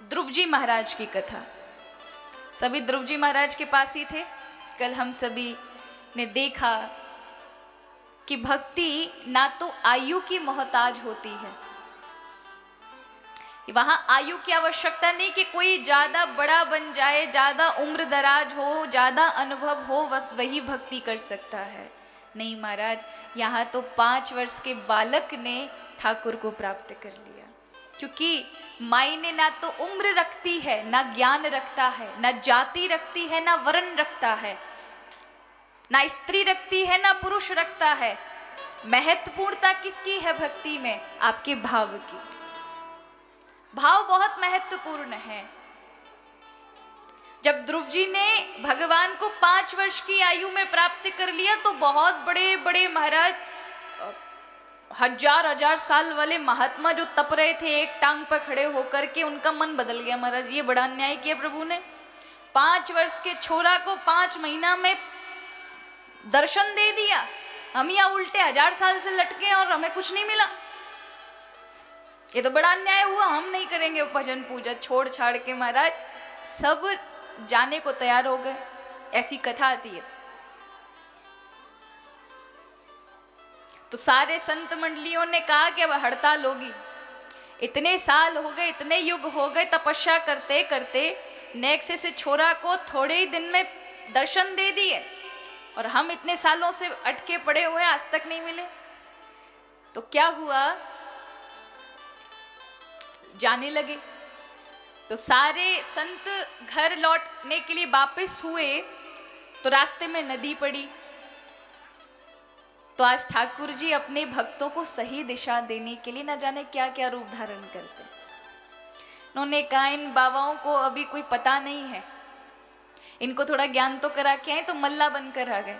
ध्रुव जी महाराज की कथा। सभी ध्रुव जी महाराज के पास ही थे। कल हम सभी ने देखा कि भक्ति ना तो आयु की मोहताज होती है, वहां आयु की आवश्यकता नहीं कि कोई ज्यादा बड़ा बन जाए, ज्यादा उम्र दराज हो, ज्यादा अनुभव हो, बस वही भक्ति कर सकता है। नहीं महाराज, यहाँ तो 5 वर्ष के बालक ने ठाकुर को प्राप्त कर लिया, क्योंकि मायने ना तो उम्र रखती है, ना ज्ञान रखता है, ना जाति रखती है, ना वर्ण रखता है, ना स्त्री रखती है, ना पुरुष रखता है। महत्वपूर्णता किसकी है भक्ति में? आपके भाव की। भाव बहुत महत्वपूर्ण है। जब ध्रुव जी ने भगवान को 5 वर्ष की आयु में प्राप्त कर लिया तो बहुत बड़े बड़े महाराज, हजार साल वाले महात्मा जो तप रहे थे एक टांग पर खड़े होकर के, उनका मन बदल गया। महाराज ये बड़ा अन्याय किया प्रभु ने। 5 वर्ष के छोरा को 5 महीना में दर्शन दे दिया। हम यहाँ उल्टे 1000 साल से लटके और हमें कुछ नहीं मिला। ये तो बड़ा अन्याय हुआ। हम नहीं करेंगे भजन पूजा। छोड़ छाड़ के महाराज सब जाने को तैयार हो गए। ऐसी कथा आती है। तो सारे संत मंडलियों ने कहा कि अब हड़ताल होगी। इतने साल हो गए, इतने युग हो गए तपस्या करते करते, नेक्से से छोरा को थोड़े ही दिन में दर्शन दे दिए और हम इतने सालों से अटके पड़े हुए आज तक नहीं मिले। तो क्या हुआ, जाने लगे। तो सारे संत घर लौटने के लिए वापस हुए तो रास्ते में नदी पड़ी। तो आज ठाकुर जी अपने भक्तों को सही दिशा देने के लिए न जाने क्या क्या रूप धारण करते। उन्होंने कहा इन बाबाओं को अभी कोई पता नहीं है, इनको थोड़ा ज्ञान तो करा के आए, तो मल्ला बनकर आ गए।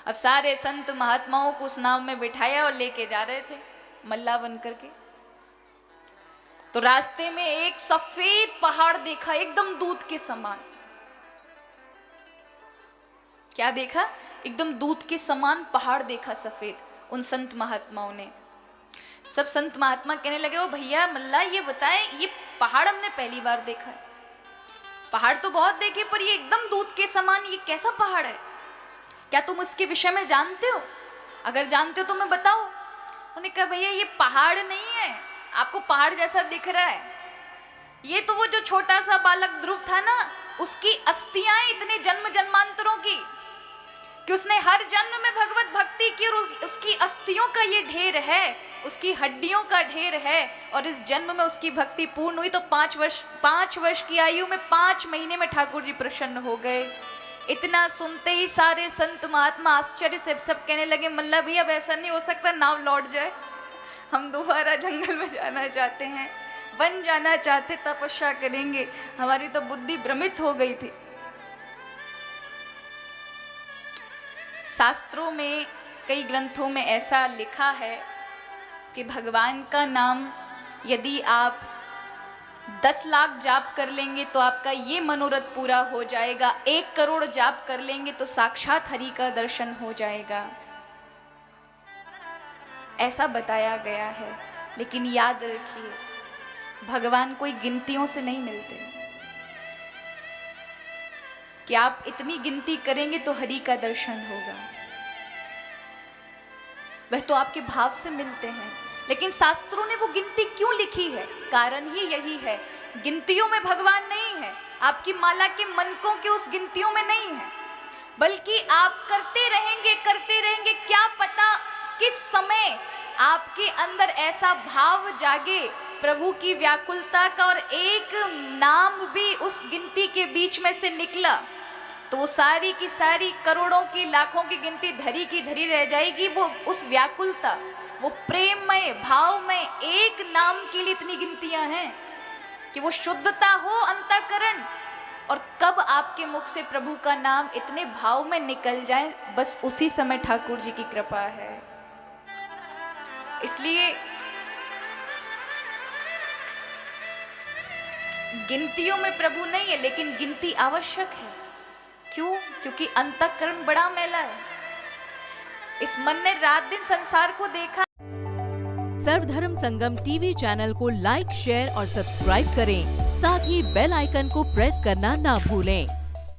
अब सारे संत महात्माओं को उस नाव में बिठाया और लेके जा रहे थे मल्ला बनकर के। तो रास्ते में एक सफेद पहाड़ देखा, एकदम दूध के समान। क्या देखा? एकदम दूध के समान पहाड़ देखा सफेद। उन संत महात्माओं ने, सब संत महात्मा कहने लगे, ओ भैया मल्ला ये बताए, ये पहाड़ हमने पहली बार देखा है। पहाड़ तो बहुत देखे पर ये एकदम दूध के समान, ये कैसा पहाड़ है? क्या तुम उसके विषय में जानते हो? अगर जानते हो तो मैं बताओ। उन्होंने कहा भैया ये पहाड़ नहीं है, आपको पहाड़ जैसा दिख रहा है। ये तो वो जो छोटा सा बालक ध्रुव था ना, उसकी अस्थियां इतने जन्म जन्मांतरों की कि उसने हर जन्म में भगवत भक्ति की और उसकी अस्थियों का ये ढेर है, उसकी हड्डियों का ढेर है। और इस जन्म में उसकी भक्ति पूर्ण हुई तो 5 वर्ष की आयु में 5 महीने में ठाकुर जी प्रसन्न हो गए। इतना सुनते ही सारे संत महात्मा आश्चर्य से सब कहने लगे, मल्ला भैया अब ऐसा नहीं हो सकता, नाव लौट जाए, हम दोबारा जंगल में जाना चाहते हैं, वन जाना चाहते, तपस्या करेंगे। हमारी तो बुद्धि भ्रमित हो गई थी। शास्त्रों में, कई ग्रंथों में ऐसा लिखा है कि भगवान का नाम यदि आप 10 लाख जाप कर लेंगे तो आपका ये मनोरथ पूरा हो जाएगा। 1 करोड़ जाप कर लेंगे तो साक्षात हरि का दर्शन हो जाएगा, ऐसा बताया गया है। लेकिन याद रखिए, भगवान कोई गिनतियों से नहीं मिलते कि आप इतनी गिनती करेंगे तो हरि का दर्शन होगा। वह तो आपके भाव से मिलते हैं। लेकिन शास्त्रों ने वो गिनती क्यों लिखी है? कारण ही यही है, गिनतियों में भगवान नहीं है, आपकी माला के मनकों के उस गिनतियों में नहीं है, बल्कि आप करते रहेंगे क्या पता किस समय आपके अंदर ऐसा भाव जागे प्रभु की व्याकुलता का, और एक नाम भी उस गिनती के बीच में से निकला तो वो सारी की सारी करोड़ों की लाखों की गिनती धरी की धरी रह जाएगी। वो उस व्याकुलता, वो प्रेममय भावमय एक नाम के लिए इतनी गिनतियां हैं कि वो शुद्धता हो अंतःकरण, और कब आपके मुख से प्रभु का नाम इतने भाव में निकल जाए, बस उसी समय ठाकुर जी की कृपा है। इसलिए गिनतियों में प्रभु नहीं है, लेकिन गिनती आवश्यक है। क्यों? क्योंकि अंतःकरण बड़ा मैला है। इस मन ने रात दिन संसार को देखा। सर्वधर्म संगम टीवी चैनल को लाइक, शेयर और सब्सक्राइब करें। साथ ही बेल आइकन को प्रेस करना ना भूलें।